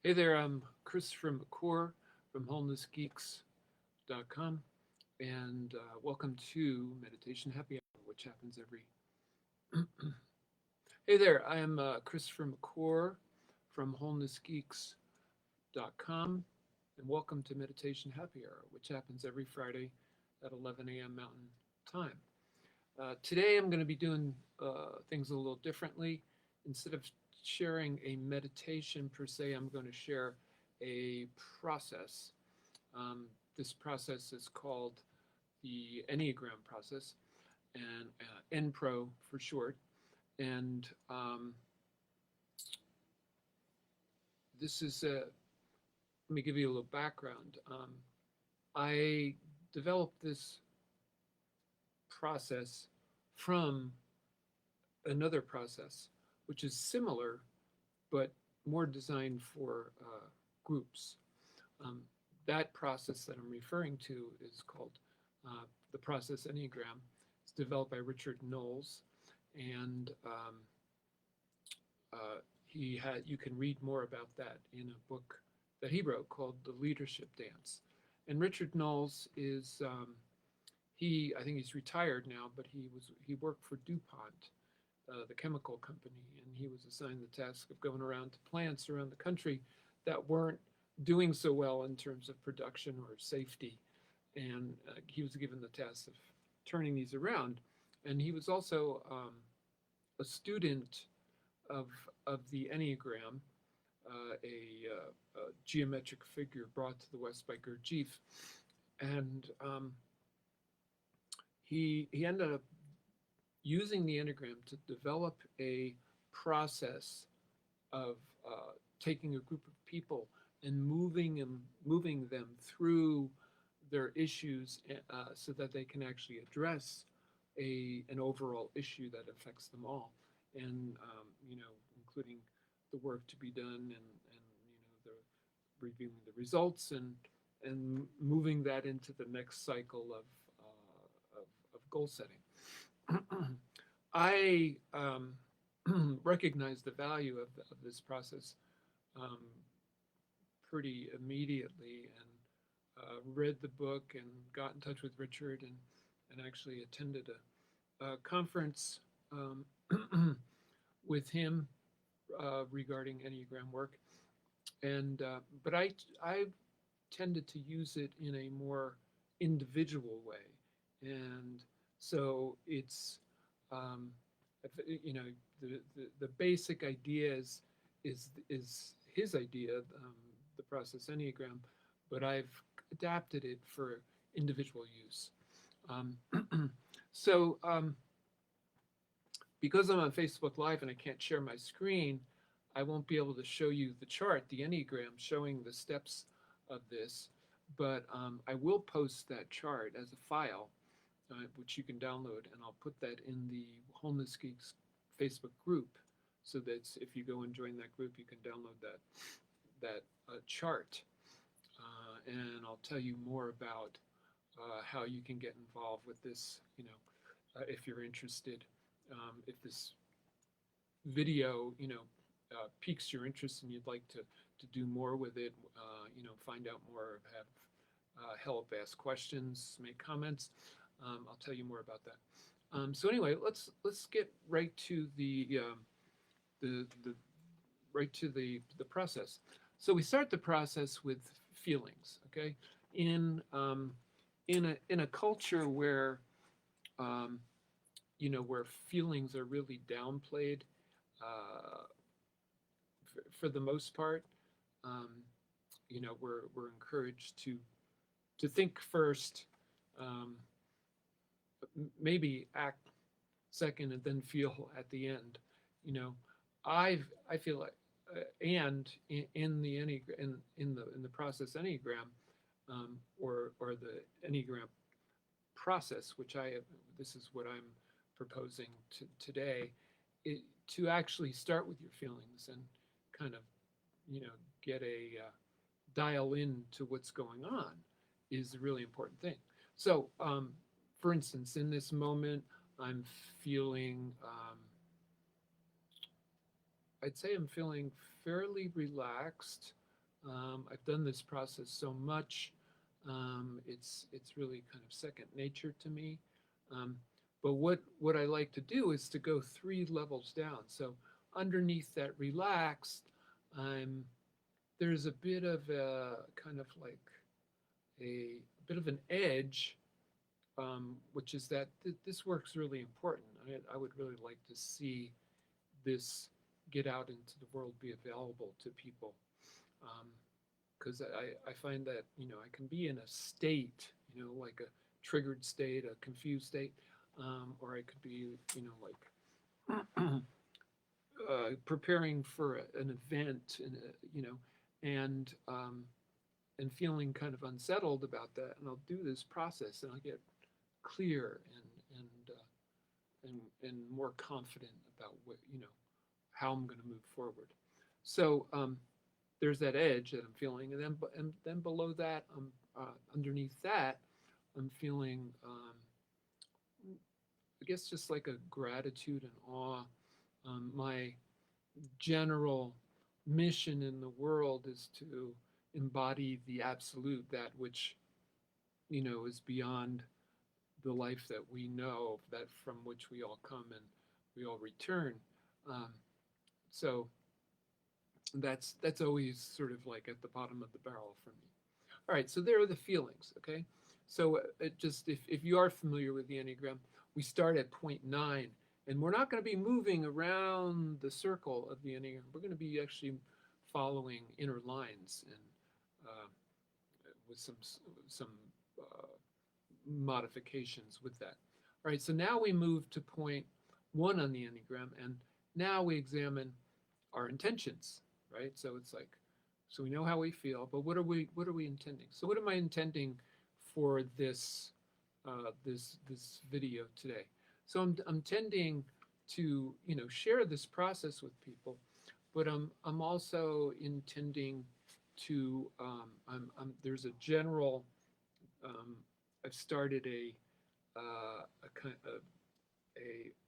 Hey there, I'm Chris from Core from wholenessgeeks.com, and welcome to Meditation Happy Hour, which happens every. Hey there, I am Chris from Core from wholenessgeeks.com, and welcome to Meditation Happy Hour, which happens every Friday at 11 a.m. Mountain Time. Today I'm going to be doing things a little differently. Instead of sharing a meditation per se, I'm going to share a process. Um, this process is called the Enneagram process, and Enn Pro for short. And this is a, let me give you a little background. I developed this process from another process, which is similar but more designed for groups. Um, that process that I'm referring to is called the process Enneagram. It's developed by Richard Knowles, and he had you can read more about that in a book that he wrote called The Leadership Dance. And Richard Knowles is he I think he's retired now, but he worked for DuPont, the chemical company, and he was assigned the task of going around to plants around the country that weren't doing so well in terms of production or safety. And he was given the task of turning these around. And he was also a student of, of the Enneagram, a geometric figure brought to the West by Gurdjieff. And he ended up using the Enneagram to develop a process of taking a group of people and moving them through their issues so that they can actually address an overall issue that affects them all, and including the work to be done, and the reviewing the results, and moving that into the next cycle of goal setting. I recognized the value of this process um, pretty immediately, and read the book and got in touch with Richard, and actually attended a conference with him regarding Enneagram work. And but I tended to use it in a more individual way, and so it's um, the basic idea is his idea, the process Enneagram, but I've adapted it for individual use. Um, so because I'm on Facebook Live and I can't share my screen, I won't be able to show you the chart, the Enneagram, showing the steps of this, but I will post that chart as a file, which you can download, and I'll put that in the Wholeness Geeks Facebook group, so that if you go and join that group, you can download that chart, and I'll tell you more about how you can get involved with this. If you're interested, if this video, piques your interest and you'd like to do more with it, find out more, have help, ask questions, make comments. I'll tell you more about that. So anyway, let's get right to the right to the process. So we start the process with feelings. Okay, in in a culture where where feelings are really downplayed, uh, for the most part, um, we're encouraged to think first, um, maybe act second, and then feel at the end. You know, I feel like, and in the Enneagram, in the process Enneagram, or the Enneagram process, which this is what I'm proposing today, to actually start with your feelings and kind of get a dial in to what's going on is a really important thing. So, for instance, in this moment, I'm feeling, I'd say I'm feeling fairly relaxed. I've done this process so much. It's really kind of second nature to me. Um, but what I like to do is to go 3 levels down. So underneath that relaxed, I'm there's a bit of a kind of like a bit of an edge, which is that this work's really important. I would really like to see this get out into the world, be available to people. Because I find that, I can be in a state, like a triggered state, a confused state, or I could be, like preparing for an event, and and feeling kind of unsettled about that, and I'll do this process, and I'll get clear and more confident about what how I'm going to move forward. So there's that edge that I'm feeling, and then below that, underneath that, I'm feeling, I guess, just like a gratitude and awe. My general mission in the world is to embody the absolute, that which is beyond the life that we know, that from which we all come and we all return. Um, so that's always sort of like at the bottom of the barrel for me. All right, so there are the feelings. Okay, so it just if you are familiar with the Enneagram, we start at point 9, and we're not going to be moving around the circle of the Enneagram. We're going to be actually following inner lines and uh, with some uh, modifications with that. All right, so now we move to point 1 on the Enneagram, and now we examine our intentions, right? So it's like, so we know how we feel, but what are we intending? So what am I intending for this video today? So I'm tending to share this process with people, but I'm also intending to there's a general, I've started a kind of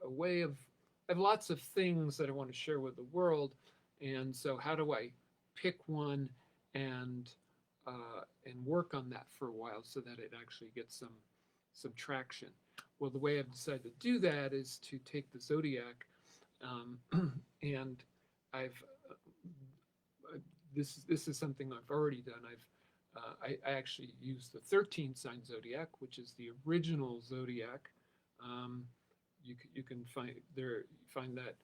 a way of, I have lots of things that I want to share with the world, and so how do I pick one and work on that for a while so that it actually gets some traction? Well, the way I've decided to do that is to take the zodiac, and I've this is something I've already done. I actually used the 13 sign zodiac, which is the original zodiac. Um, you can find that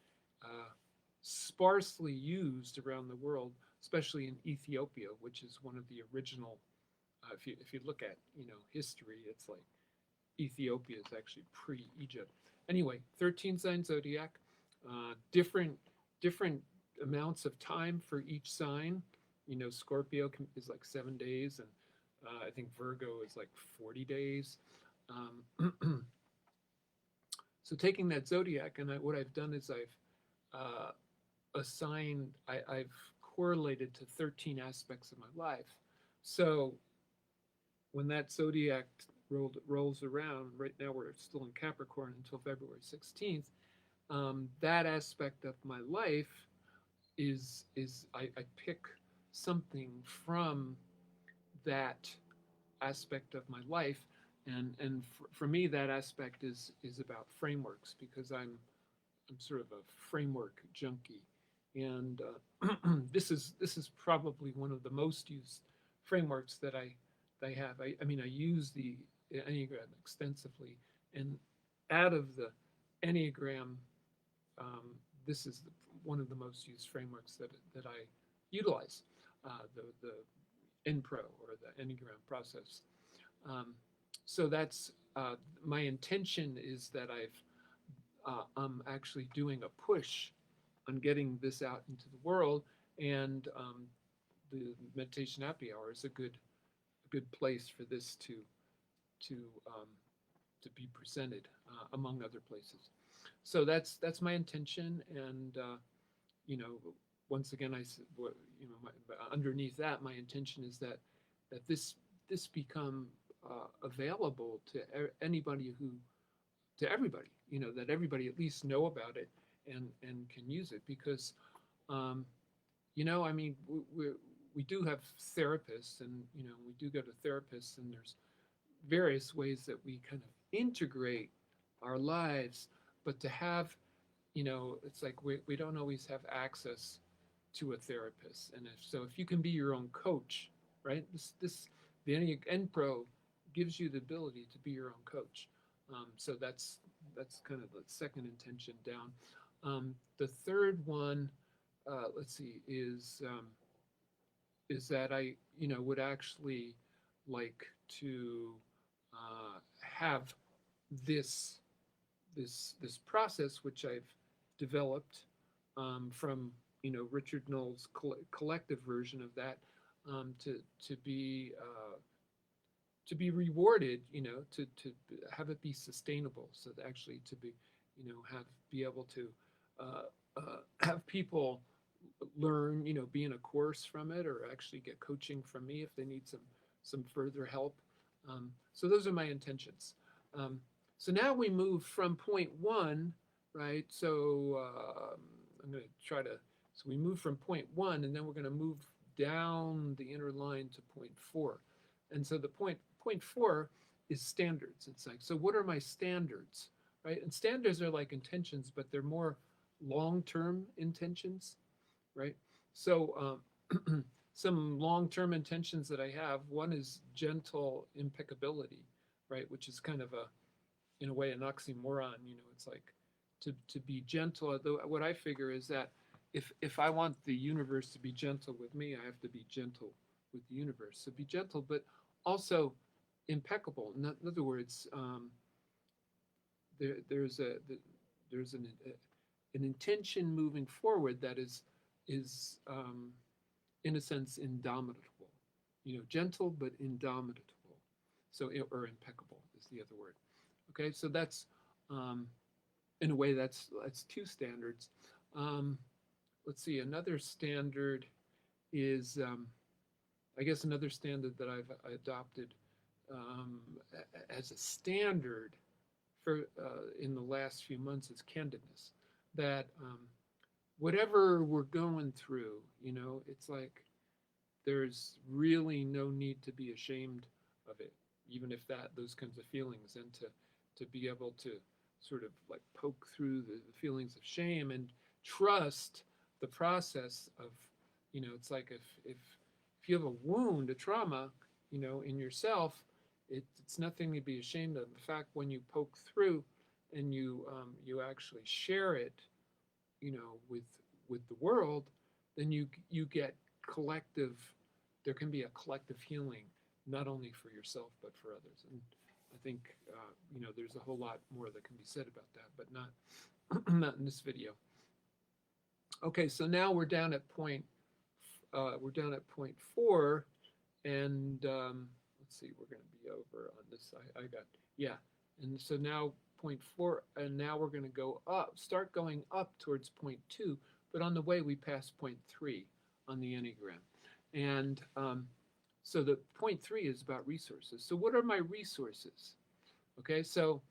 sparsely used around the world, especially in Ethiopia, which is one of the original. If you look at history, it's like Ethiopia is actually pre-Egypt. Anyway, 13 sign zodiac, different amounts of time for each sign. Scorpio is like 7 days, and I think Virgo is like 40 days. So taking that zodiac, and what I've done is I've assigned, I've correlated to 13 aspects of my life. So when that zodiac rolls around, right now we're still in Capricorn until February 16th, that aspect of my life is I pick something from that aspect of my life, and for me that aspect is about frameworks, because I'm sort of a framework junkie, and this is probably one of the most used frameworks that I have. I mean, I use the Enneagram extensively, and out of the Enneagram, this is one of the most used frameworks that I utilize, the Enn Pro, or the Enneagram process. Um, so that's my intention is that I'm actually doing a push on getting this out into the world, and the meditation happy hour is a good place for this to um, to be presented, among other places. So that's my intention, and you know, once again, underneath that, my intention is that this become available to anybody to everybody, that everybody at least know about it and can use it, because, I mean, we do have therapists, and we do go to therapists, and there's various ways that we kind of integrate our lives, but to have, it's like we don't always have access to a therapist. And if you can be your own coach, right? The Enn Pro gives you the ability to be your own coach. So that's kind of the second intention down. The third one, let's see, is that I would actually like to have this this process which I've developed from Richard Knoll's collective version of that, to be rewarded, to have it be sustainable, so that actually to be be able to have people learn, be in a course from it, or actually get coaching from me if they need some further help. So those are my intentions. So now we move from point one, right? So I'm going to try to, so we move from point one, and then we're going to move down the inner line to point four. And so the point four is standards. It's like, so what are my standards, right? And standards are like intentions, but they're more long-term intentions, right? So some long-term intentions that I have, one is gentle impeccability, right? Which is kind of in a way, an oxymoron. It's like to be gentle. Although what I figure is that if I want the universe to be gentle with me, I have to be gentle with the universe. So be gentle, but also impeccable. In other words, there's an intention moving forward that is in a sense indomitable. Gentle but indomitable. So, or impeccable is the other word. Okay, so that's in a way that's two standards. Let's see, another standard is, I guess another standard that I've adopted as a standard for in the last few months is candidness. That whatever we're going through, it's like there's really no need to be ashamed of it, even if those kinds of feelings, and to be able to sort of like poke through the feelings of shame and trust the process of, it's like if you have a wound, a trauma, in yourself, it's nothing to be ashamed of. In fact, when you poke through and you actually share it, with the world, then you get collective. There can be a collective healing, not only for yourself but for others. And I think there's a whole lot more that can be said about that, but not in this video. Okay, so now we're down at point four, and let's see, we're going to be over on this. And so now point four, and now we're going to start going up towards point two, but on the way we pass point three on the Enneagram. And so the point three is about resources. So what are my resources? Okay, so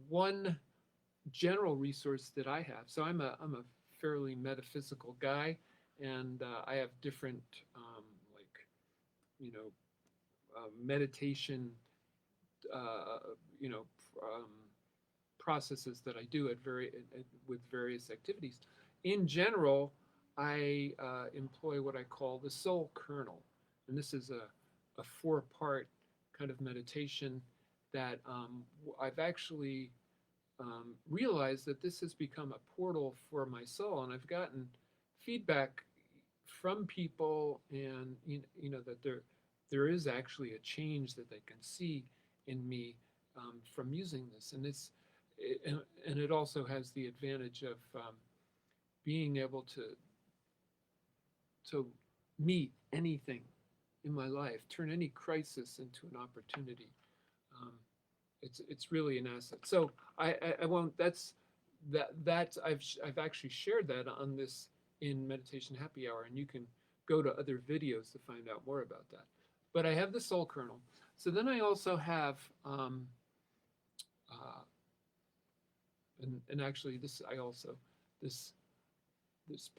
one general resource that I have, so I'm a fairly metaphysical guy, and I have different meditation processes that I do with various activities. In general, I employ what I call the soul kernel, and this is a four-part kind of meditation that I've actually realized that this has become a portal for my soul, and I've gotten feedback from people, and that there is actually a change that they can see in me from using this, and it also has the advantage of being able to meet anything in my life, turn any crisis into an opportunity. It's really an asset. So I won't. I've actually shared that on this in Meditation Happy Hour, and you can go to other videos to find out more about that. But I have the soul kernel. So then I also have, and actually this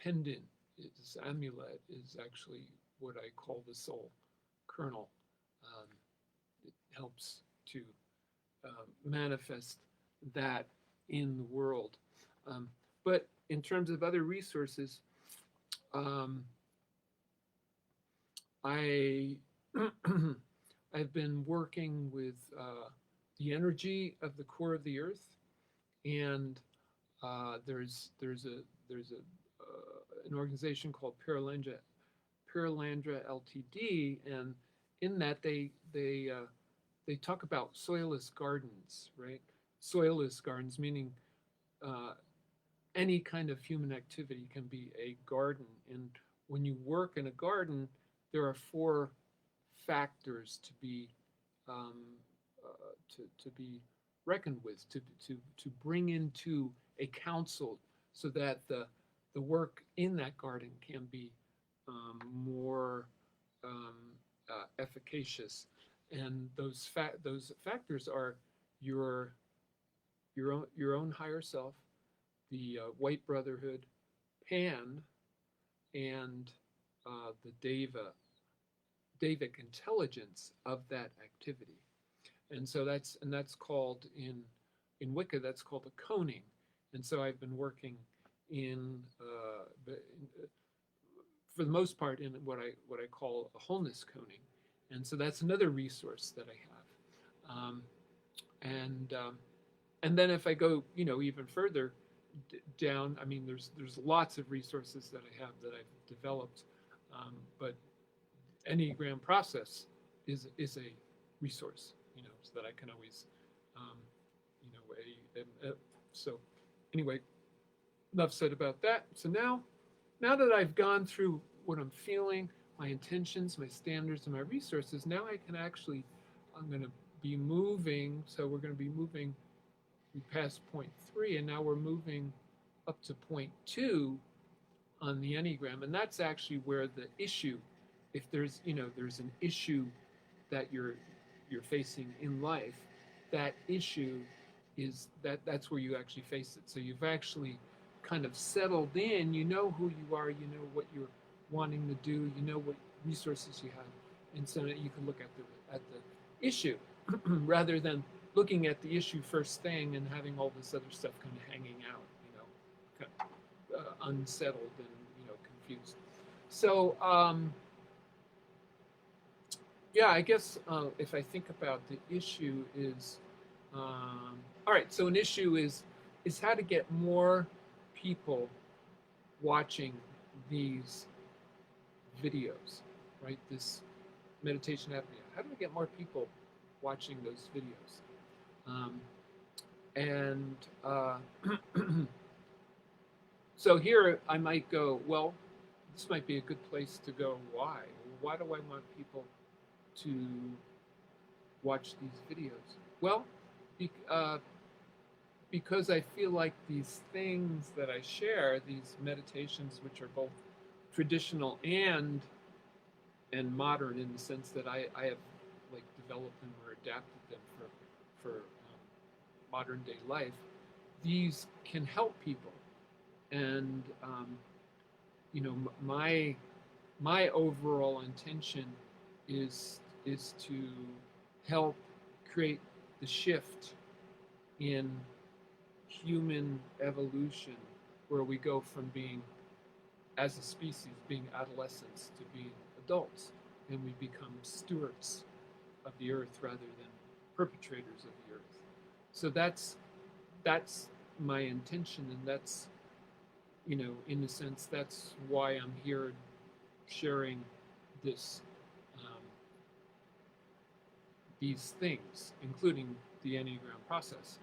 pendant, this amulet is actually what I call the soul kernel. It helps to manifest that in the world. But in terms of other resources, um, I I've been working with the energy of the core of the earth, and there's an organization called Paralandra Ltd, and in that they talk about soilless gardens, right? Soilless gardens meaning uh, any kind of human activity can be a garden, and when you work in a garden, there are four factors to be um, to be reckoned with, to bring into a council, so that the work in that garden can be more um, efficacious. And those factors are your your own higher self, the White Brotherhood, Pan, and the Devic intelligence of that activity. And so that's called in Wicca, that's called a coning. And so I've been working in for the most part in what I call a wholeness coning. And so that's another resource that I have. And and then if I go, even further down, I mean, there's lots of resources that I have that I've developed, but Enneagram process is a resource, so that I can always, um, so anyway, enough said about that. So now that I've gone through what I'm feeling, my intentions, my standards, and my resources, now I can actually, I'm going to be moving. So we're going to be moving, we passed point 3, and now we're moving up to point 2 on the Enneagram. And that's actually where the issue, if there's an issue that you're facing in life, that issue is that's where you actually face it. So you've actually kind of settled in, you know who you are, you know what you're wanting to do, you know what resources you have, and so that you can look at the issue rather than looking at the issue first thing and having all this other stuff kind of hanging out, kind of, unsettled and confused. So yeah, I guess if I think about the issue is, all right, so an issue is how to get more people watching these videos, right? This meditation apnea. How do we get more people watching those videos? And so here I might go, well, this might be a good place to go. Why? Why do I want people to watch these videos? Well, because I feel like these things that I share, these meditations, which are both traditional and modern, in the sense that I have like developed them or adapted them for modern day life, these can help people. And my overall intention is to help create the shift in human evolution, where we go from being, as a species, being adolescents to being adults, and we become stewards of the earth rather than perpetrators of the earth. So that's my intention, and that's, in a sense, that's why I'm here sharing this, these things, including the Enneagram process.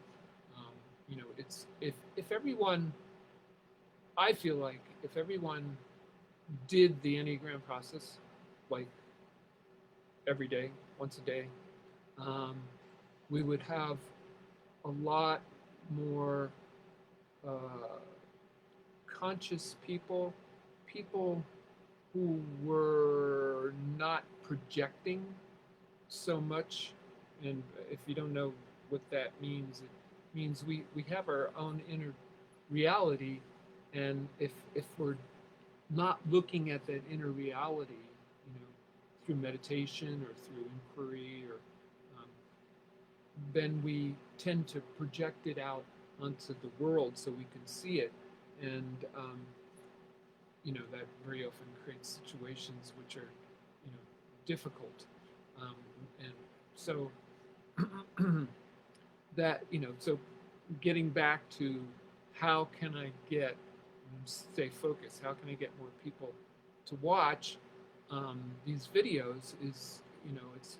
It's if everyone, I feel like if everyone did the Enneagram process like every day, once a day, we would have a lot more conscious people who were not projecting so much. And if you don't know what that means, it means we have our own inner reality, and if we're not looking at that inner reality, through meditation or through inquiry, or um, then we tend to project it out onto the world so we can see it, and that very often creates situations which are difficult, um, and so so getting back to how can I stay focused? How can I get more people to watch these videos? Is it's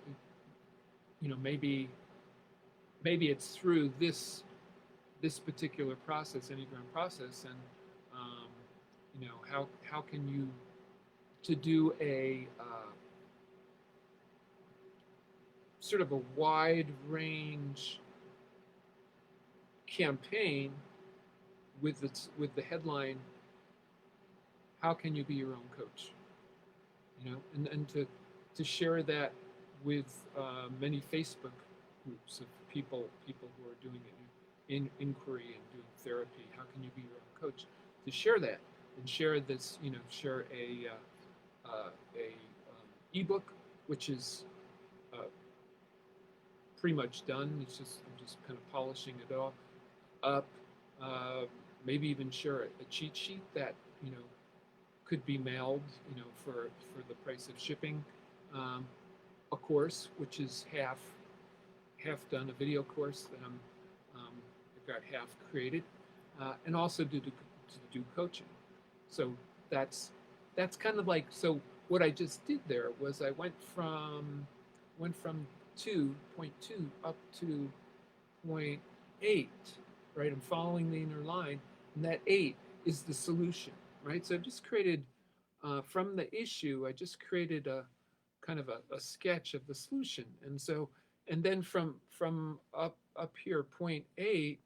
maybe it's through this particular process, Enneagram process, and how can you to do a sort of a wide range campaign with the headline, how can you be your own coach? And to share that with many Facebook groups of people who are doing it in inquiry and doing therapy. How can you be your own coach? To share that and share this, share a ebook, which is pretty much done. I'm just kind of polishing it all up. Maybe even share a cheat sheet that could be mailed, for the price of shipping. A course which is half done, a video course that I've got half created, and also to do coaching. So that's kind of like, so what I just did there was I went from 2.2 up to 0.8, right? I'm following the inner line, and that 8 is the solution, right? So I've just created, from the issue, I just created a kind of a sketch of the solution. And then from up here, 0.8,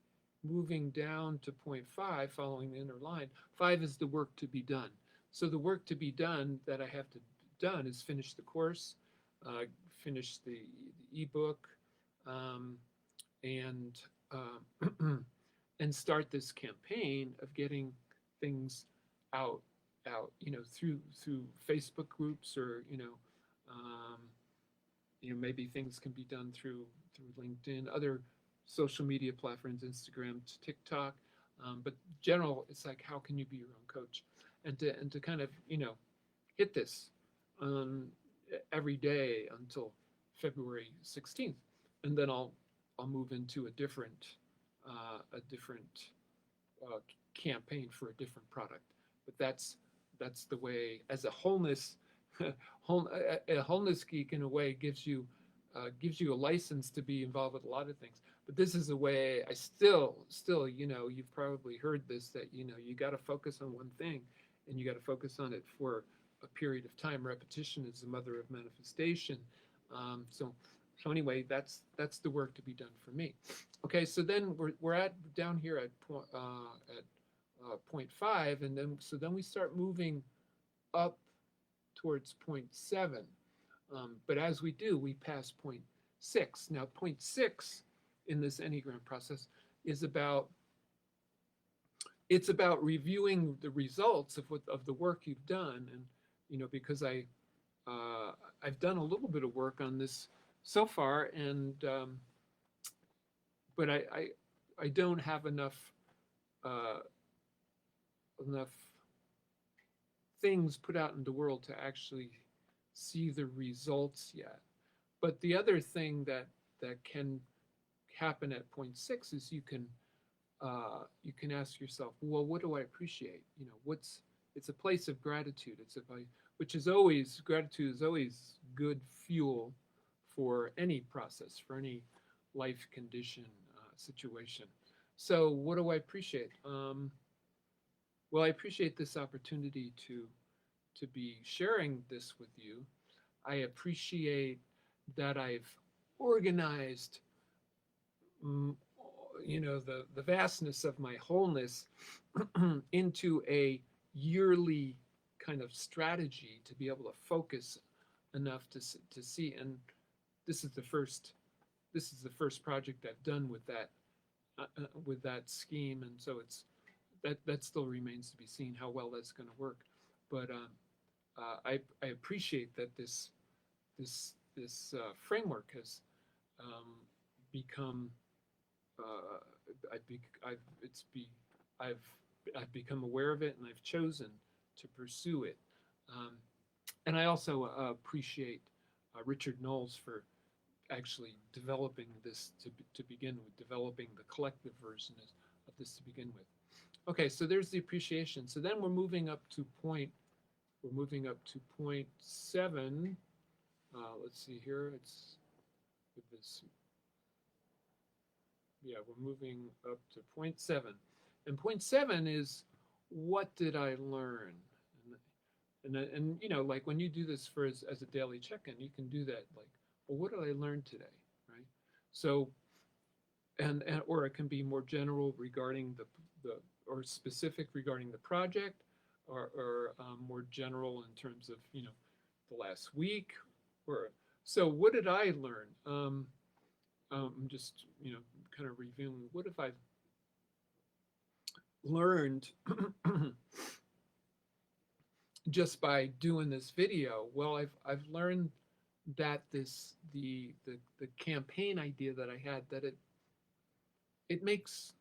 moving down to 0.5, following the inner line, 5 is the work to be done. So the work to be done that I have to done is finish the course, finish the ebook, and and start this campaign of getting things out, through Facebook groups, or maybe things can be done through LinkedIn, other social media platforms, Instagram, TikTok. But general, it's like, how can you be your own coach, and to kind of hit this every day until February 16th, and then I'll move into a different campaign for a different product. But that's the way, as a wholeness a wholeness geek, in a way, gives you a license to be involved with a lot of things. But this is a way I still you've probably heard this, that you got to focus on one thing, and you got to focus on it for a period of time. Repetition is the mother of manifestation. So anyway, that's the work to be done for me. Okay, so then we're down here at 0.5, and then we start moving up towards 0.7. But as we do, we pass 0.6. Now, 0.6 in this Enneagram process is about reviewing the results of the work you've done, and because I've done a little bit of work on this so far, and but I don't have enough things put out in the world to actually see the results yet. But the other thing that can happen at 0.6 is you can ask yourself, well, what do I appreciate? It's a place of gratitude. Gratitude is always good fuel for any process, for any life condition, situation. So what do I appreciate? Well, I appreciate this opportunity to be sharing this with you. I appreciate that I've organized, the vastness of my wholeness into a yearly kind of strategy to be able to focus enough to see. And this is the first project I've done with that scheme, and so that still remains to be seen how well that's going to work. But I appreciate that this this framework has become I've, be, I've it's be I've become aware of it, and I've chosen to pursue it. Um, and I also appreciate Richard Knowles for actually developing this to begin with, developing the collective version of this to begin with. Okay, so there's the appreciation. So then we're moving up to point 7. Let's see here. It's with this. Yeah, we're moving up to point 7. And point 7 is, what did I learn? And you know, like when you do this for as a daily check-in, you can do that like, well, what did I learn today, right? So, and or it can be more general regarding the or specific regarding the project, or more general in terms of, you know, the last week. Or so, what did I learn? I'm just, you know, kind of reviewing. What have I learned just by doing this video? Well, I've learned that the campaign idea that I had, that it makes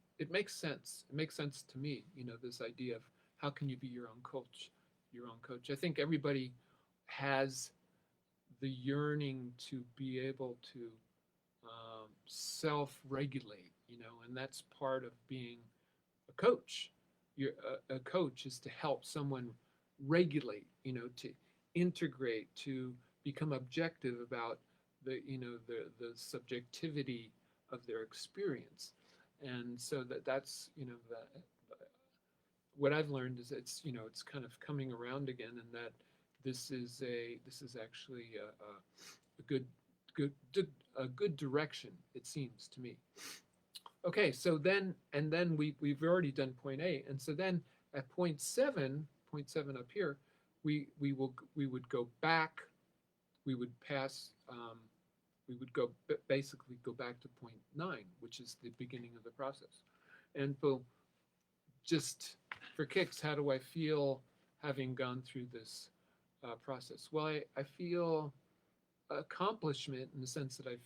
sense. It makes sense to me. You know, this idea of how can you be your own coach, I think everybody has the yearning to be able to self-regulate, you know, and that's part of being a coach. A coach is to help someone regulate, you know, to integrate, to become objective about the, you know, the subjectivity of their experience. And so that's, you know, what I've learned is it's, you know, it's kind of coming around again, and that this is actually a good direction, it seems to me. Okay, so then, and then we've already done point 8, and so then at point 7 up here, we would go back, we would pass, we would go basically go back to point 9, which is the beginning of the process. And so, just for kicks, how do I feel having gone through this process? Well, I feel accomplishment in the sense that I've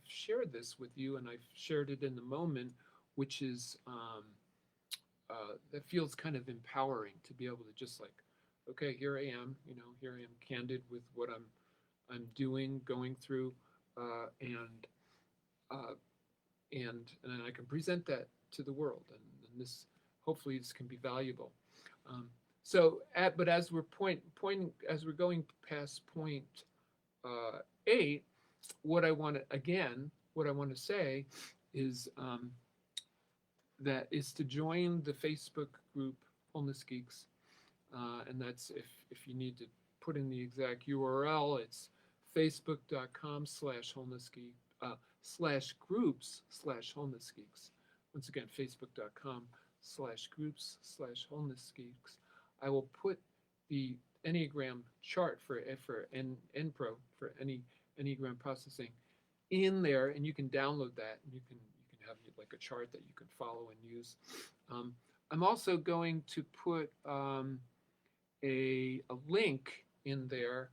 shared this with you, and I've shared it in the moment, which is that feels kind of empowering to be able to just like, okay, here I am, you know, here I am, candid with what I'm doing, going through, and then I can present that to the world, and this, hopefully this can be valuable. But as we're going past point 8, what I want to say is that is to join the Facebook group Wholeness Geeks, and that's if you need to put in the exact URL, it's facebook.com/wholenessgeek/groups/wholenessgeeks. Once again, facebook.com/groups/wholenessgeeks. I will put the Enneagram chart for Enn Pro, for Enneagram Processing, in there, and you can download that, and you can have like a chart that you can follow and use. I'm also going to put a link in there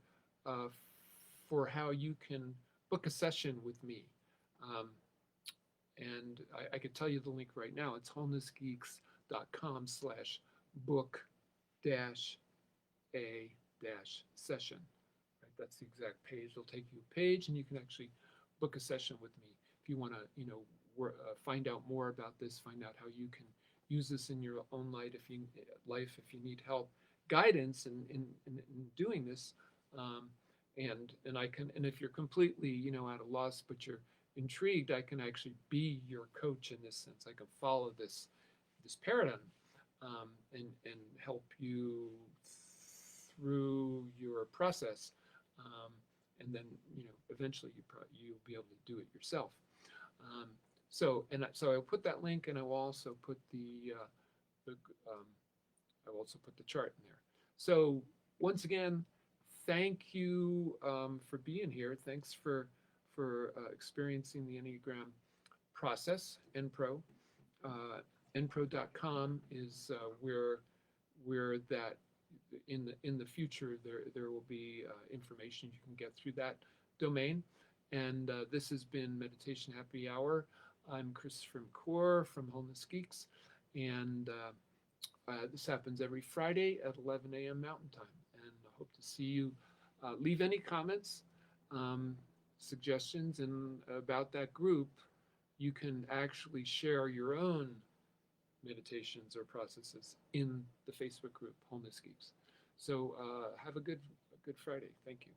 for how you can book a session with me. And I could tell you the link right now. It's wholenessgeeks.com/book-a-session. Right? That's the exact page. It'll take you a page, and you can actually book a session with me if you want to, you know, find out more about this, find out how you can use this in your own life if you need help, guidance in doing this. And I can, and if you're completely, you know, at a loss, but you're intrigued, I can actually be your coach in this sense. I can follow this paradigm, and help you through your process, and then, you know, eventually you'll be able to do it yourself. So I'll put that link, and I will also put the chart in there. So once again, thank you for being here. Thanks for experiencing the Enneagram process. Enn Pro. Ennpro.com is where that in the future there will be information you can get through that domain. And this has been Meditation Happy Hour. I'm Christopher McClure from Wholeness Geeks, and this happens every Friday at 11 a.m. Mountain Time. And I hope to see you. Leave any comments, suggestions, and about that group. You can actually share your own meditations or processes in the Facebook group, Wholeness Geeks. So have a good Friday. Thank you.